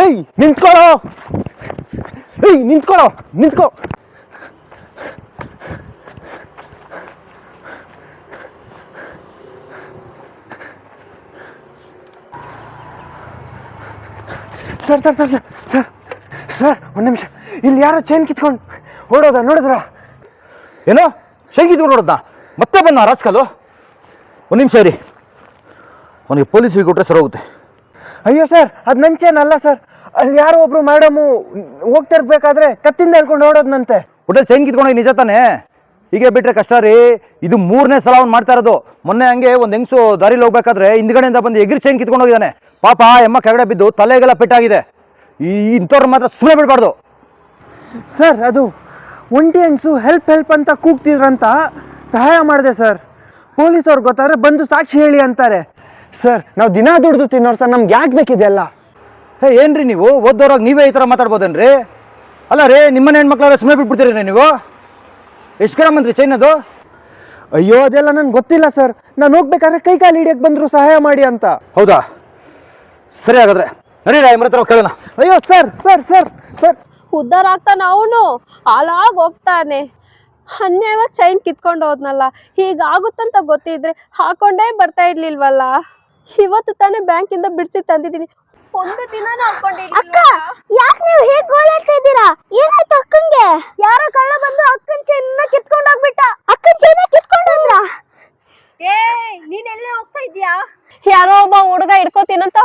ಏಯ್ ನಿಂತ್ಕೊಳ್ಳೋ, ಏಯ್ ನಿಂತ್ಕೊಳ್ಳೋ, ನಿಂತ್ಕೋ. Sir sir sir sir sir sir ಒಂದು ನಿಮಿಷ, ಇಲ್ಲಿ ಯಾರೋ ಚೈನ್ ಕಿತ್ಕೊಂಡು ಓಡೋದ ನೋಡಿದ್ರ? ಏನೋ ಚೈನ್ ಕಿತ್ಕೊಂಡು ಓಡೋದ? ಮತ್ತೆ ಬಂದ ರಾಜ್ಕಲ್ಲು? ಒಂದು ನಿಮಿಷ ಇರಿ, ಅವನಿಗೆ ಪೊಲೀಸಿಗೆ ಕೊಟ್ಟರೆ ಸರಿ ಹೋಗುತ್ತೆ. ಅಯ್ಯೋ ಸರ್, ಅದು ನನ್ನ ಚೈನ್ ಅಲ್ಲ ಸರ್. ಅಲ್ಲಿ ಯಾರೋ ಒಬ್ರು ಮೇಡಮು ಹೋಗ್ತಾ ಇರ್ಬೇಕಾದ್ರೆ ಕತ್ತಿಂದ ಹೇಳ್ಕೊಂಡು ಓಡೋದ್ನಂತೆ. ಹೋಟೆಲ್ ಚೈನ್ ಕಿತ್ಕೊಂಡೋಗಿ ನಿಜ ತಾನೆ? ಹೀಗೆ ಬಿಟ್ರೆ ಕಷ್ಟ ರೀ. ಇದು 3ನೇ ಸಲ ಅವ್ನು ಮಾಡ್ತಾ ಇರೋದು. ಮೊನ್ನೆ ಹಂಗೆ ಒಂದು ಹೆಂಗಸು ದಾರಿಲಿ ಹೋಗ್ಬೇಕಾದ್ರೆ ಹಿಂದ್ಗಡೆಯಿಂದ ಬಂದು ಎಗ್ರಿ ಚೈನ್ ಕಿತ್ಕೊಂಡೋಗಿದ್ದಾನೆ. ಪಾಪ ಎಮ್ಮ ಕೆಳಗಡೆ ಬಿದ್ದು ತಲೆಗೆಲ್ಲ ಪೆಟ್ಟಾಗಿದೆ. ಇಂಥವ್ರು ಮಾತ್ರ ಸುಮ್ಮನೆ ಬಿಡಬಾರ್ದು ಸರ್. ಅದು ಒಂಟಿ ಹೆಂಗಸು ಹೆಲ್ಪ್ ಹೆಲ್ಪ್ ಅಂತ ಕೂಗ್ತಿದ್ರಂತ ಸಹಾಯ ಮಾಡಿದೆ ಸರ್. ಪೊಲೀಸವ್ರು ಗೊತ್ತಾದ್ರೆ ಬಂದು ಸಾಕ್ಷಿ ಹೇಳಿ ಅಂತಾರೆ ಸರ್. ನಾವು ದಿನ ದುಡ್ದು ತಿನ್ನೋರು ಸರ್, ನಮ್ಗೆ ಯಾಕೆ ಬೇಕಿದೆಲ್ಲ? ಏನ್ರಿ ನೀವು ಓದೋರಾಗ ನೀವೇ ಈ ಥರ ಮಾತಾಡ್ಬೋದೇನ್ರಿ? ಅಲ್ಲ ರೀ, ನಿಮ್ಮನೆ ಹೆಣ್ಮಕ್ಳವ್ರೆ ಸುಮ್ಮನೆ ಬಿಟ್ಬಿಡ್ತೀರಿ ನೀವು? ಎಷ್ಟು ಗ್ರಾಮ್ ಅಂದ್ರಿ ಚೈನ್ ಅದು? ಅಯ್ಯೋ ಅದೆಲ್ಲ ನನ್ಗೆ ಗೊತ್ತಿಲ್ಲ ಸರ್. ನಾನು ಹೋಗ್ಬೇಕಾದ್ರೆ ಕೈ ಕಾಲು ಹಿಡಿಯಕ್ಕೆ ಬಂದ್ರು ಸಹಾಯ ಮಾಡಿ ಅಂತ. ಹೌದಾ, ಸರಿ ಹಾಗಾದ್ರೆ ನಡೀರ ಇಮ್ರ ಹತ್ರ ಕೇಳೋಣ. ಅಯ್ಯೋ ಸರ್ ಸರ್ ಸರ್ ಸರ್, ಉದ್ಧಾರ ಆಗ್ತಾನ ಅವನು, ಹಾಳಾಗಿ ಹೋಗ್ತಾನೆ. ಅನ್ಯಾಯವಾಗಿ ಚೈನ್ ಕಿತ್ಕೊಂಡು ಹೋದ್ನಲ್ಲ, ಹೀಗಾಗುತ್ತಂತ ಗೊತ್ತಿದ್ರೆ ಹಾಕೊಂಡೇ ಬರ್ತಾ ಇರ್ಲಿಲ್ವಲ್ಲ. ಇವತ್ತು ತಾನೇ ಬ್ಯಾಂಕಿಂದ ಬಿಡಿಸಿ ತಂದಿದ್ದೀನಿ, ಒಂದು ದಿನಾನು ಹಾಕೊಂಡಿಲ್ಲ. ಅಕ್ಕ, ಯಾಕೆ ನೀವು ಹೇಗೆ ಗೋಳಾಡ್ತಾ ಇದ್ದೀರಾ? ಏನಾಯ್ತು ಅಕ್ಕಂಗೆ? ಯಾರೋ ಕಳ್ಳ ಬಂದು ಅಕ್ಕನ್ ಚೈನ್ನ ಕಿತ್ಕೊಂಡು ಹೋಗ್ಬಿಟ್ಟ. ಅಕ್ಕನ್ ಚೈನ್ನ ಕಿತ್ಕೊಂಡು ಹೋದ್ರ? ಏ, ನೀನ್ ಎಲ್ಲೇ ಹೋಗ್ತಾ ಇದ್ಯಾ? ಯಾರೋ ಒಬ್ಬ ಹುಡುಗ ಹಿಡ್ಕೋತೀನಂತ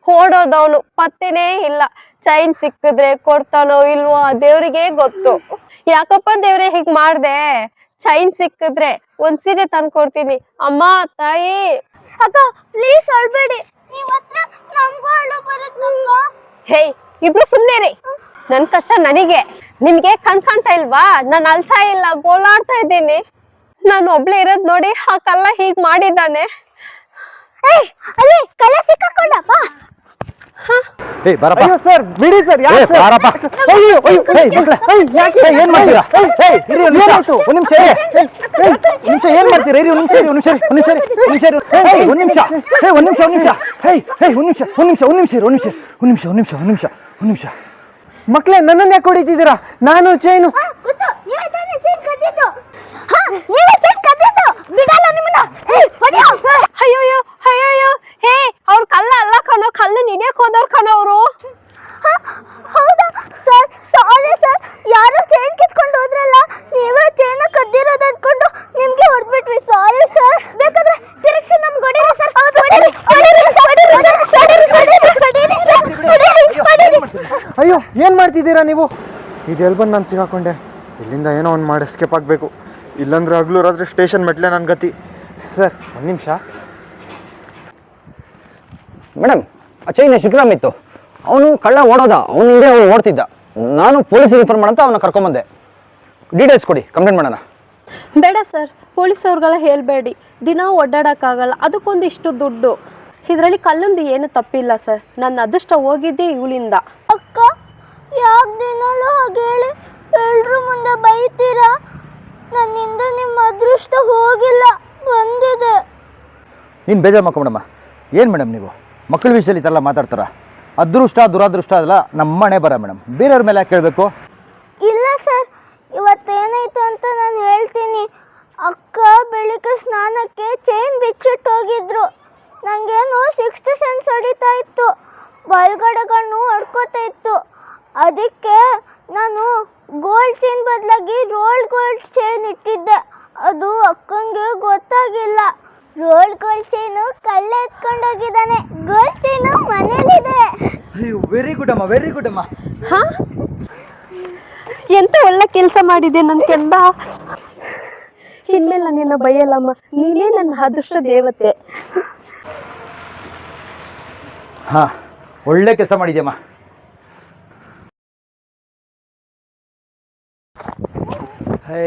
ಓಡೋದವನು ಪತ್ತೆನೇ ಇಲ್ಲ. ಚೈನ್ ಸಿಕ್ಕಿದ್ರೆ ಕೊಡ್ತಾನೋ ಇಲ್ವೋ ಆ ದೇವ್ರಿಗೆ ಗೊತ್ತು. ಯಾಕಪ್ಪ ದೇವ್ರೆ ಹೀಗ್ ಮಾಡ್ದೆ? ಚೈನ್ ಸಿಕ್ಕಿದ್ರೆ ಒಂದ್ ಸೀರೆ ತಂದ್ಕೊಡ್ತೀನಿ. ಅಮ್ಮ ತಾಯಿ. ಅಕ್ಕ ಪ್ಲೀಸ್ ಅಳ್ಬೇಡಿ, ನೀವ್ ಹತ್ರ ನಮ್ಗೂ ಅಳು ಬರುತ್ತಕ್ಕ. ಹೇ, ಇಬ್ರು ಸುಮ್ನೆ. ನನ್ ಕಷ್ಟ ನನಗೆ, ನಿಮ್ಗೆ ಕಾಣ್ತಾ ಇಲ್ವಾ? ನಾನು ಅಳ್ತಾ ಇಲ್ಲ, ಗೋಳಾಡ್ತಾ ಇದ್ದೀನಿ. ನಾನು ಒಬ್ಳೆ ಇರೋದ್ ನೋಡಿ ಆ ಕಲ್ಲ ಹೀಗ್ ಮಾಡಿದ್ದಾನೆ. ಅಲ್ಲಿ ಕಳ್ಳ ಸಿಕ್ಕಾಕೊಂಡಪ್ಪ. ಬಾರಪ್ಪ. ಅಯ್ಯೋ ಸರ್ ಬಿಡಿ ಸರ್. ಬಾರಪ್ಪ. ಏನ್ ಮಾಡ್ತೀರಾ? ಒಂದ್ ನಿಮಿಷ ಏನ್ ಮಾಡ್ತೀರಾ? ಒಂದ್ ನಿಮಿಷ. ಮಕ್ಳೇ, ನನ್ನನ್ನು ಯಾಕೆ ಹೊಡಿತಿದ್ದೀರಾ? ನಾನು ಚೈನು. ಅಯ್ಯೋಯ್ಯೋ ಅಯ್ಯೋಯ್ಯೋ, ಹೇ ಅವ್ರ ಕಲ್ಲ ಅಲ್ಲ ಕಣೋ, ಕಲ್ಲು ಹಿಡಿಯಕ್ ಹೋದವ್ರ ಕಣೋ ಅವರು. ಹೌದಾ ಸರ್? ಸಾರಿ ಸರ್, ಯಾರೋ ಚೈನ್ ಕಿತ್ಕೊಂಡು ಹೋದ್ರಲ್ಲ, ನೀವೇ ಚೈನ್ ಕದ್ದಿರೋದು ಅನ್ಕೊಂಡು ನಿಮ್ಗೆ ಹೊಡೆದ್ಬಿಟ್ವಿ. Sorry sir. ಬೇಕಾದ್ರೆ ತಿರುಗಿಸಿ ನಮ್ಗೆ ಹೊಡೀರಿ ಸರ್. ಅಯ್ಯೋ ಏನ್ ಮಾಡ್ತಿದ್ದೀರಾ ನೀವು? ಇದೆಲ್ಲಿ ಬಂದು ನಾನು ಸಿಗಾಕೊಂಡೆ. ಇಲ್ಲಿಂದ ಏನೋ ಒಂದು ಮಾಡಿ ಎಸ್ಕೇಪ್ ಆಗಬೇಕು, ಇಲ್ಲಾಂದ್ರೆ ಹಗ್ಲೂರಾದ್ರೆ ಸ್ಟೇಷನ್ ಮೆಟ್ಲೆ ನನ್ನ ಗತಿ. ಸರ್ ಒಂದು ನಿಮಿಷ. ಮೇಡಮ್, ಆ ಚೈನ್ ಎಷ್ಟು ಗ್ರಾಮ್ ಇತ್ತು? ಅವನು ಕಳ್ಳ ಓಡೋದ, ಅವನು ಹಿಂದೆ ಅವನು ಓಡ್ತಿದ್ದ. ನಾನು ಪೊಲೀಸಿಗೆ ಇನ್ಫಾರ್ಮ್ ಮಾಡಂತ ಅವನ್ನ ಕರ್ಕೊಂಬಂದೆ. ಡೀಟೇಲ್ಸ್ ಕೊಡಿ, ಕಂಪ್ಲೇಂಟ್ ಮಾಡೋಣ. ಬೇಡ ಸರ್, ಪೊಲೀಸವ್ರಿಗೆಲ್ಲ ಹೇಳ್ಬೇಡಿ. ದಿನ ಓಡಾಡಕ್ಕಾಗಲ್ಲ, ಅದಕ್ಕೊಂದಿಷ್ಟು ದುಡ್ಡು. ಇದರಲ್ಲಿ ಕಲ್ಲೊಂದು ಏನು ತಪ್ಪಿಲ್ಲ ಸರ್. ನನ್ನ ಅದೃಷ್ಟ ಹೋಗಿದ್ದೆ ಇವಳಿಂದ. ಅಕ್ಕ, ಯಾಕೆ ದಿನಲೂ ಹಾಗೆ ಹೇಳಿ ಎಲ್ರು ಮುಂದೆ ಬೈತೀರಾ? ನನ್ನಿಂದ ನಿಮ್ಮ ಅದೃಷ್ಟ ಹೋಗಿಲ್ಲ, ಬಂದಿದೆ. ನೀನು ಬೇಜಾರು ಮಾಡ್ಕೊಂಬಿಡಮ್ಮ. ಏನು ಮೇಡಮ್ ನೀವು ಮಕ್ಕಳ ವಿಷಯದಲ್ಲಿ ಈ ಥರ ಮಾತಾಡ್ತಾರ? ಅದೃಷ್ಟ ದುರಾದೃಷ್ಟ ಅದೆಲ್ಲ ನಮ್ಮನೆ ಬರ ಮೇಡಮ್, ಬೇರೆಯವ್ರ ಮೇಲೆ ಯಾಕೆ ಕೇಳಬೇಕು? ಇಲ್ಲ ಸರ್, ಇವತ್ತೇನಾಯ್ತು ಅಂತ ನಾನು ಹೇಳ್ತೀನಿ. ಅಕ್ಕ ಬೆಳಿಗ್ಗೆ ಸ್ನಾನಕ್ಕೆ ಚೈನ್ ಬಿಚ್ಚಿಟ್ಟು ಹೋಗಿದ್ರು. ನನಗೇನು 6th ಸೆನ್ಸ್ ಹೊಡಿತಾ ಇತ್ತು, ಬಲ್ಗಡೆ ಕಣ್ಣು ಹೊಡ್ಕೋತಾ ಇತ್ತು. ಅದಕ್ಕೆ ನಾನು ಗೋಲ್ಡ್ ಚೈನ್ ಬದಲಾಗಿ ರೋಲ್ಡ್ ಗೋಲ್ಡ್ ಚೈನ್ ಇಟ್ಟಿದ್ದೆ. ಅದು ಅಕ್ಕಂಗೆ ಗೊತ್ತಾಗಿಲ್ಲ. ರೋಲ್ಡ್ ಗೋಲ್ಡ್ ಚೈನು ಕಳ್ಳ ಎತ್ಕೊಂಡೋಗಿದ್ದಾನೆ, ಗೋಲ್ಡ್ ಚೈನು ಮನೇಲಿದೆ. ವೆರಿ ಗುಡ್ ಅಮ್ಮ, ವೆರಿ ಗುಡ್ ಅಮ್ಮ. ಹಾ, ಎಂತ ಒಳ್ಳೆ ಕೆಲಸ ಮಾಡಿದೆ ನನ್ನ ಕೆಂದ. ಇನ್ಮೇಲೆ ನಿನ್ನ ಬೈಯಲ್ಲಮ್ಮ, ನೀನೇ ನನ್ನ ಅದೃಷ್ಟ ದೇವತೆ. ಹಾ, ಒಳ್ಳೆ ಕೆಲಸ ಮಾಡಿದ್ಯಮ್ಮ. ಹೇ